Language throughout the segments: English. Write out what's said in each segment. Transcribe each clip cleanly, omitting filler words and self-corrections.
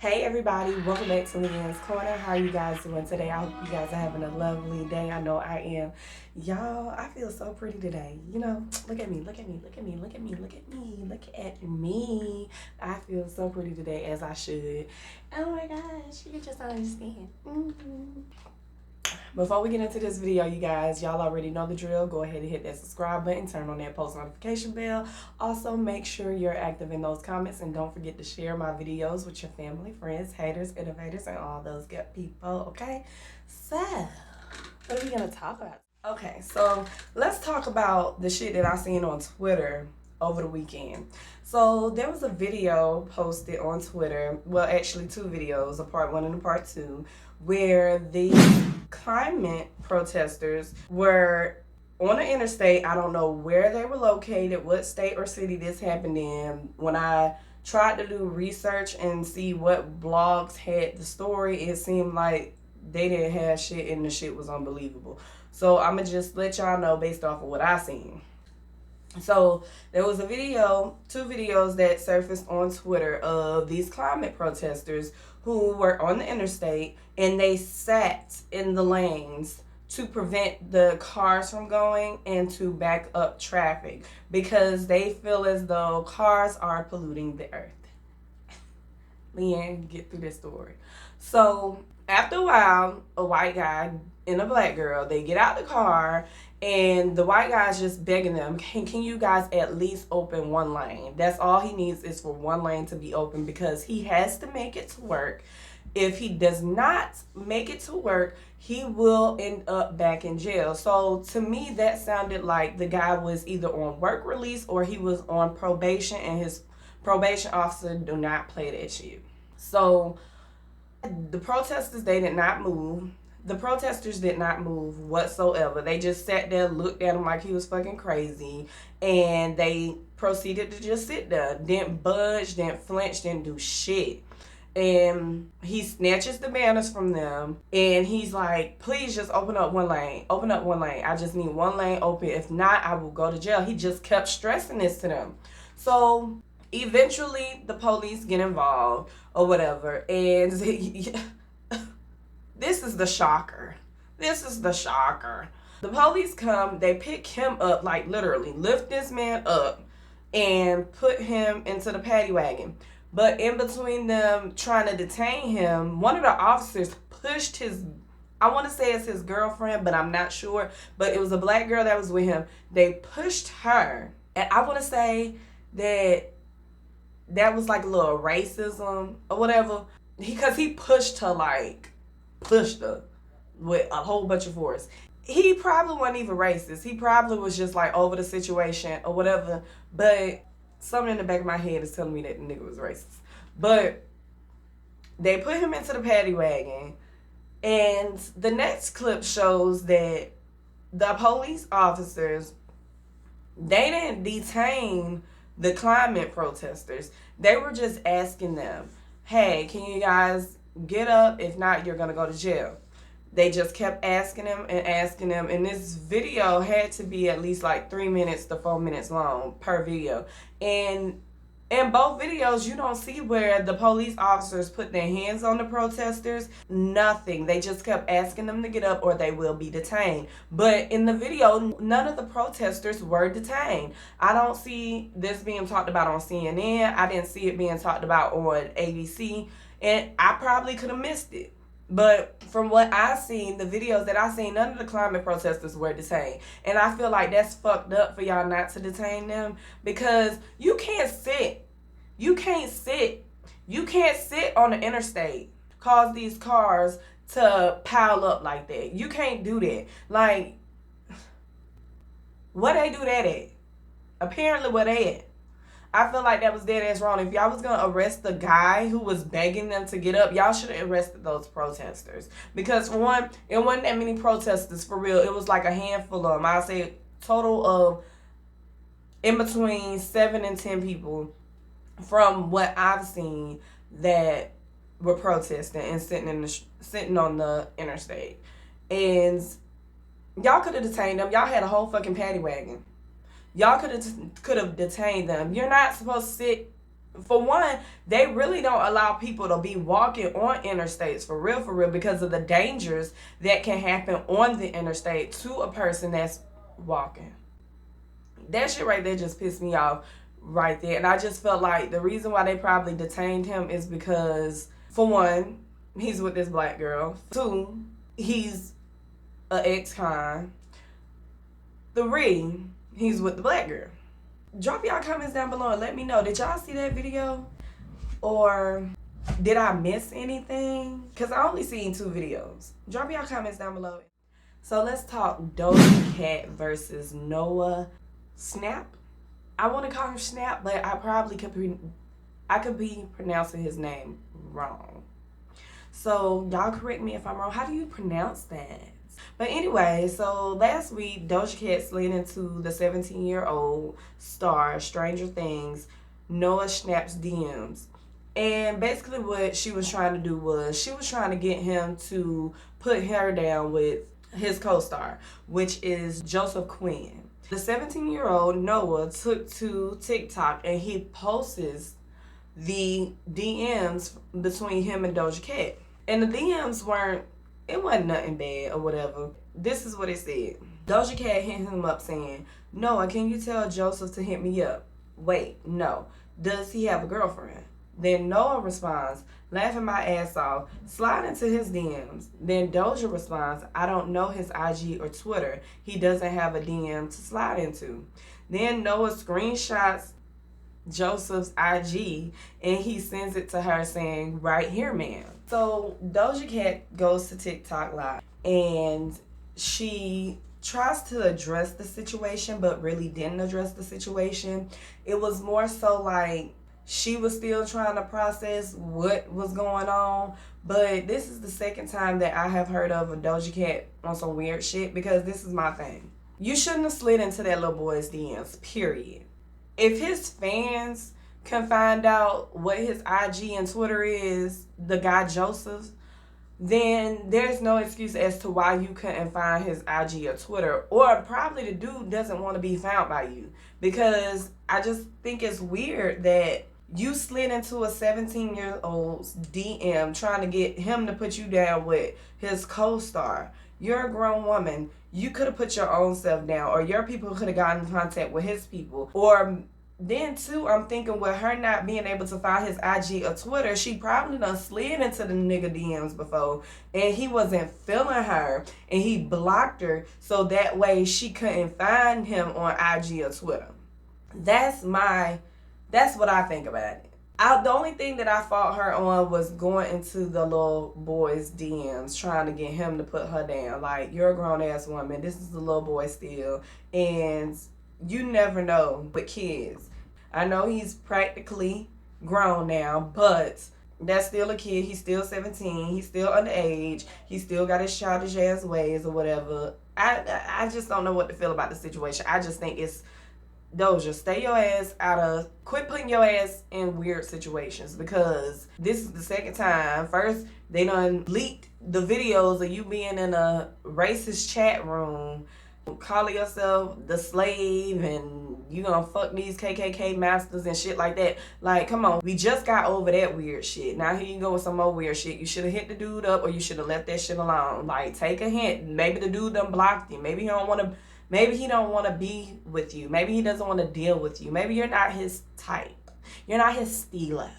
Hey everybody, welcome back to Leanne's Corner. How are you guys doing today? I hope you guys are having a lovely day. I know I am. Y'all, I feel so pretty today. You know, look at me, look at me, look at me, look at me, look at me, look at me. I feel so pretty today, as I should. Oh my gosh, you just don't understand. Before we get into this video, you guys, y'all already know the drill. Go ahead and hit that subscribe button, turn on that post notification bell. Also, make sure you're active in those comments, and don't forget to share my videos with your family, friends, haters, innovators, and all those good people, okay? So, what are we gonna talk about? Okay, so let's talk about the shit that I seen on Twitter over the weekend. So there was a video posted on Twitter, well actually two videos, a part one and a part two, where the climate protesters were on the interstate. I don't know where they were located, what state or city this happened in. When I tried to do research and see what blogs had the story, it seemed like they didn't have shit and the shit was unbelievable. So I'ma just let y'all know based off of what I seen. So there was a video, two videos that surfaced on Twitter of these climate protesters who were on the interstate, and they sat in the lanes to prevent the cars from going and to back up traffic because they feel as though cars are polluting the earth. Leanne, get through this story. So after a while, a white guy and a black girl, they get out the car, and the white guy's just begging them, can you guys at least open one lane? That's all he needs, is for one lane to be open, because he has to make it to work. If he does not make it to work, he will end up back in jail. So to me, that sounded like the guy was either on work release or he was on probation, and his probation officer do not play that shit. So the protesters, they did not move. The protesters did not move whatsoever. They just sat there, looked at him like he was fucking crazy, and they proceeded to just sit there. Didn't budge, didn't flinch, didn't do shit. And he snatches the banners from them, and he's like, please just open up one lane. Open up one lane. I just need one lane open. If not, I will go to jail. He just kept stressing this to them. So eventually the police get involved or whatever, and this is the shocker. This is the shocker. The police come, they pick him up, like literally lift this man up and put him into the paddy wagon. But in between them trying to detain him, one of the officers pushed his, I want to say it's his girlfriend, but I'm not sure. But it was a black girl that was with him. They pushed her. And I want to say that was like a little racism or whatever. Because he pushed her with a whole bunch of force. He probably wasn't even racist. He probably was just like over the situation or whatever. But something in the back of my head is telling me that the nigga was racist. But they put him into the paddy wagon, and the next clip shows that the police officers, they didn't detain the climate protesters. They were just asking them, hey, can you guys get up? If not, you're gonna go to jail. They just kept asking them and asking them, and this video had to be at least like 3 minutes to 4 minutes long per video. And in both videos, you don't see where the police officers put their hands on the protesters. Nothing. They just kept asking them to get up or they will be detained. But in the video, none of the protesters were detained. I don't see this being talked about on CNN. I didn't see it being talked about on ABC. And I probably could have missed it. But from what I've seen, the videos that I've seen, none of the climate protesters were detained. And I feel like that's fucked up for y'all not to detain them, because you can't sit. You can't sit on the interstate, cause these cars to pile up like that. You can't do that. Like, where they do that at? Apparently where they at. I feel like that was dead ass wrong. If y'all was gonna arrest the guy who was begging them to get up, y'all should have arrested those protesters. Because for one, it wasn't that many protesters for real. It was like a handful of them. I'd say total of in between 7 and 10 people from what I've seen that were protesting and sitting on the interstate. And y'all could have detained them. Y'all had a whole fucking paddy wagon. Y'all could have detained them. You're not supposed to sit For one, they really don't allow people to be walking on interstates for real, because of the dangers that can happen on the interstate to a person that's walking. That shit right there just pissed me off right there. And I just felt like the reason why they probably detained him is because, for one, he's with this black girl. Two, he's an ex-con. Three, he's with the black girl. Drop y'all comments down below and let me know. Did y'all see that video? Or did I miss anything? Because I only seen 2 videos. Drop y'all comments down below. So let's talk Doja Cat versus Noah Schnapp. I want to call him Schnapp, but I probably could be pronouncing his name wrong. So y'all correct me if I'm wrong. How do you pronounce that? But anyway, so last week, Doja Cat slid into the 17-year-old star, Stranger Things, Noah Schnapp's DMs. And basically what she was trying to do was, she was trying to get him to put her down with his co-star, which is Joseph Quinn. The 17-year-old Noah took to TikTok and he posts the DMs between him and Doja Cat. And the DMs it wasn't nothing bad or whatever. This is what it said. Doja Cat hit him up saying, "Noah, can you tell Joseph to hit me up? Wait, no. Does he have a girlfriend?" Then Noah responds, laughing my ass off, slide into his DMs. Then Doja responds, "I don't know his IG or Twitter. He doesn't have a DM to slide into." Then Noah screenshots Joseph's IG and he sends it to her saying, "Right here, ma'am." So Doja Cat goes to TikTok Live and she tries to address the situation, but really didn't address the situation. It was more so like she was still trying to process what was going on. But this is the second time that I have heard of a Doja Cat on some weird shit, because this is my thing. You shouldn't have slid into that little boy's DMs, period. If his fans can find out what his IG and Twitter is, the guy Joseph, then there's no excuse as to why you couldn't find his IG or Twitter. Or probably the dude doesn't want to be found by you. Because I just think it's weird that you slid into a 17-year-old's DM trying to get him to put you down with his co-star. You're a grown woman. You could have put your own self down, or your people could have gotten in contact with his people. Or then too, I'm thinking with her not being able to find his IG or Twitter, she probably done slid into the nigga DMs before and he wasn't feeling her and he blocked her so that way she couldn't find him on IG or Twitter. That's what I think about it. The only thing that I fought her on was going into the little boy's DMs, trying to get him to put her down. Like, you're a grown-ass woman. This is the little boy still. And you never know with kids. I know he's practically grown now, but that's still a kid. He's still 17. He's still underage. He still got his childish ass ways or whatever. I just don't know what to feel about the situation. I just think it's Doja, stay your ass quit putting your ass in weird situations, because this is the second time. First, they done leaked the videos of you being in a racist chat room, calling yourself the slave, and you gonna fuck these KKK masters and shit like that. Like, come on, we just got over that weird shit. Now here you go with some more weird shit. You should have hit the dude up, or you should have left that shit alone. Like, take a hint. Maybe the dude done blocked you. Maybe he don't want to be with you. Maybe he doesn't want to deal with you. Maybe you're not his type. You're not his stilo.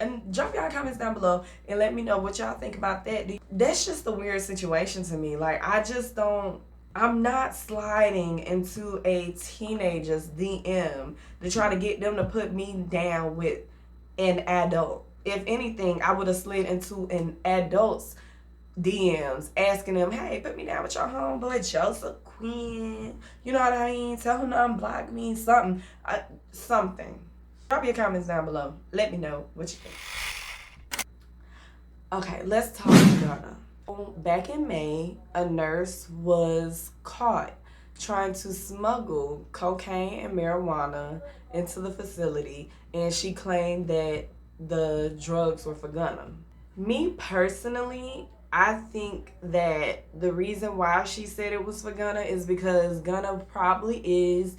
And drop y'all comments down below and let me know what y'all think about that. That's just a weird situation to me. Like, I'm not sliding into a teenager's DM to try to get them to put me down with an adult. If anything, I would have slid into an adult's DMs asking them, "Hey, put me down with your homeboy Joseph Quinn. You know what I mean? Tell him to unblock me, something. Drop your comments down below. Let me know what you think. Okay, let's talk Gunna. Back in May, a nurse was caught trying to smuggle cocaine and marijuana into the facility, and she claimed that the drugs were for Gunna. Me personally, I think that the reason why she said it was for Gunna is because Gunna probably is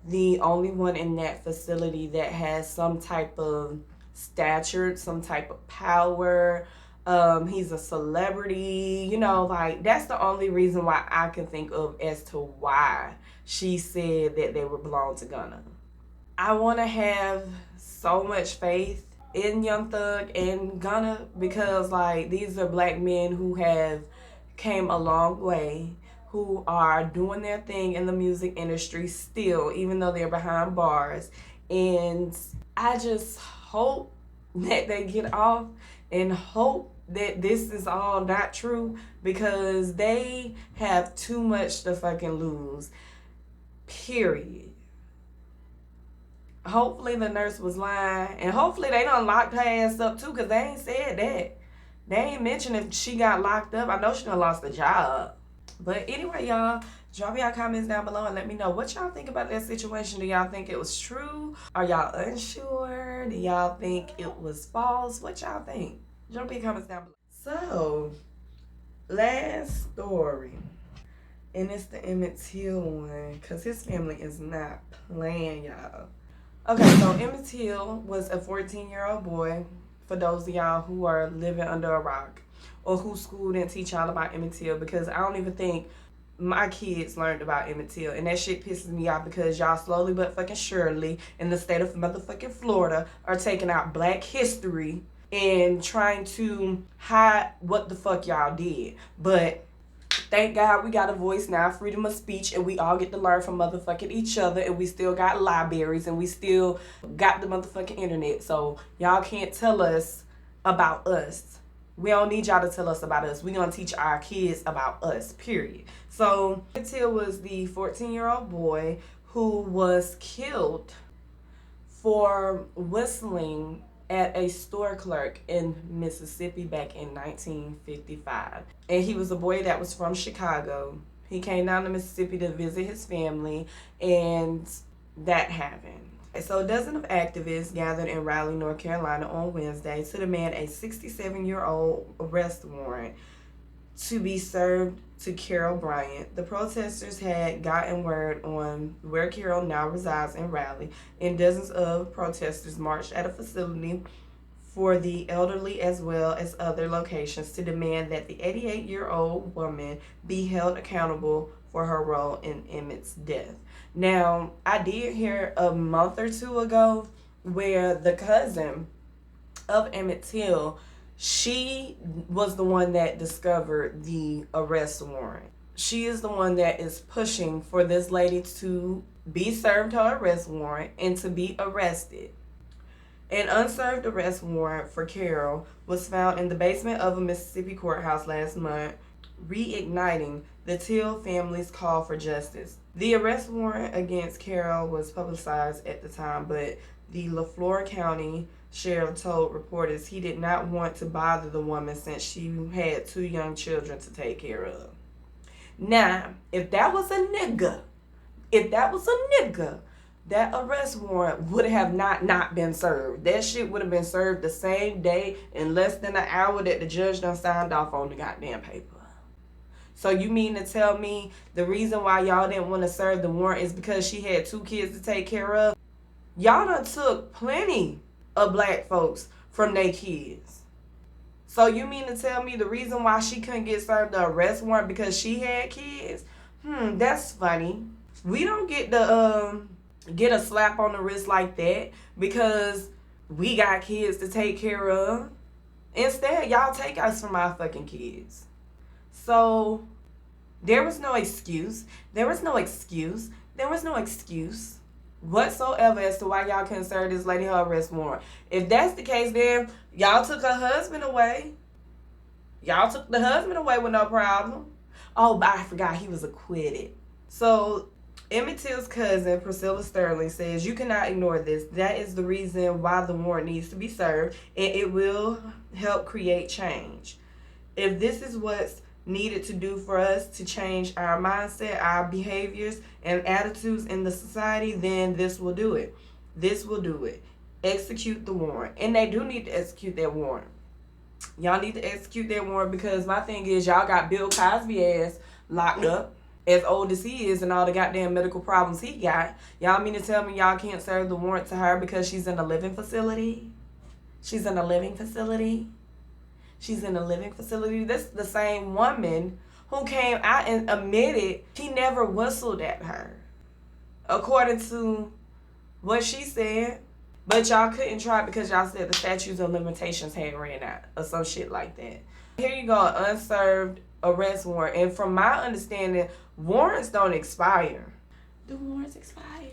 the only one in that facility that has some type of stature, some type of power. He's a celebrity, you know, like that's the only reason why I can think of as to why she said that they were belong to Gunna. I want to have so much faith in Young Thug and Gunna because like these are black men who have came a long way, who are doing their thing in the music industry still, even though they're behind bars. And I just hope that they get off and hope that this is all not true because they have too much to fucking lose. Period. Hopefully the nurse was lying, and hopefully they done locked her ass up too, cause they ain't said that. They ain't mentioned if she got locked up. I know she done lost the job. But anyway, y'all, drop y'all comments down below and let me know what y'all think about that situation. Do y'all think it was true? Are y'all unsure? Do y'all think it was false? What y'all think? Drop your comments down below. So, last story. And it's the Emmett Till one, because his family is not playing, y'all. Okay, so Emmett Till was a 14-year-old boy, for those of y'all who are living under a rock or whose school didn't teach y'all about Emmett Till, because I don't even think my kids learned about Emmett Till, and that shit pisses me off because y'all slowly but fucking surely in the state of motherfucking Florida are taking out black history and trying to hide what the fuck y'all did. But thank God we got a voice now, freedom of speech, and we all get to learn from motherfucking each other, and we still got libraries, and we still got the motherfucking internet. So y'all can't tell us about us. We don't need y'all to tell us about us. We gonna teach our kids about us, period. So Till was the 14-year-old boy who was killed for whistling at a store clerk in Mississippi back in 1955. And he was a boy that was from Chicago. He came down to Mississippi to visit his family, and that happened. So a dozen of activists gathered in Raleigh, North Carolina on Wednesday to demand a 67-year-old arrest warrant to be served to Carol Bryant. The protesters had gotten word on where Carol now resides in Raleigh, and dozens of protesters marched at a facility for the elderly as well as other locations to demand that the 88-year-old woman be held accountable for her role in Emmett's death. Now, I did hear a month or two ago where the cousin of Emmett Till, she was the one that discovered the arrest warrant. She is the one that is pushing for this lady to be served her arrest warrant and to be arrested. An unserved arrest warrant for Carol was found in the basement of a Mississippi courthouse last month, reigniting the Till family's call for justice. The arrest warrant against Carol was publicized at the time, but the LaFleur County sheriff told reporters he did not want to bother the woman since she had 2 young children to take care of. Now, if that was a nigga, that arrest warrant would have not been served. That shit would have been served the same day in less than an hour that the judge done signed off on the goddamn paper. So you mean to tell me the reason why y'all didn't want to serve the warrant is because she had 2 kids to take care of? Y'all done took plenty of black folks from their kids. So you mean to tell me the reason why she couldn't get served the arrest warrant because she had kids? That's funny. We don't get to get a slap on the wrist like that because we got kids to take care of. Instead, y'all take us from our fucking kids. So there was no excuse. There was no excuse whatsoever as to why y'all couldn't serve this lady her arrest warrant. If that's the case, then y'all took her husband away. Y'all took the husband away with no problem. Oh, but I forgot he was acquitted. So Emmett Till's cousin, Priscilla Sterling, says you cannot ignore this. That is the reason why the warrant needs to be served, and it will help create change. If this is what's needed to do for us to change our mindset, our behaviors, and attitudes in the society, then this will do it. This will do it. Execute the warrant. And they do need to execute that warrant. Y'all need to execute that warrant because my thing is y'all got Bill Cosby ass locked up. as old as he is and all the goddamn medical problems he got. Y'all mean to tell me y'all can't serve the warrant to her because she's in a living facility? She's in a living facility? She's in a living facility? This is the same woman who came out and admitted he never whistled at her, according to what she said. But y'all couldn't try because y'all said the statutes of limitations had ran out or some shit like that. Here you go, an unserved arrest warrant. And from my understanding, warrants don't expire. Do warrants expire?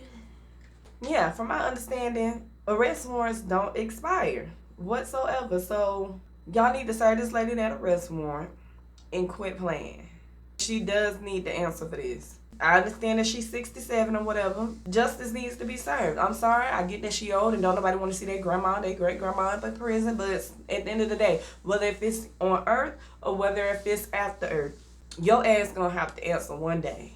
Yeah, from my understanding, arrest warrants don't expire whatsoever. So y'all need to serve this lady that arrest warrant and quit playing. She does need to answer for this. I understand that she's 67 or whatever. Justice needs to be served. I'm sorry. I get that she old and don't nobody want to see their grandma, their great-grandma in prison. But at the end of the day, whether if it's on Earth or whether if it's after Earth, your ass gonna have to answer one day.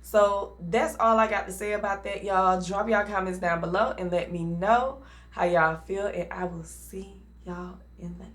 So that's all I got to say about that, y'all. Drop y'all comments down below and let me know how y'all feel. And I will see y'all in the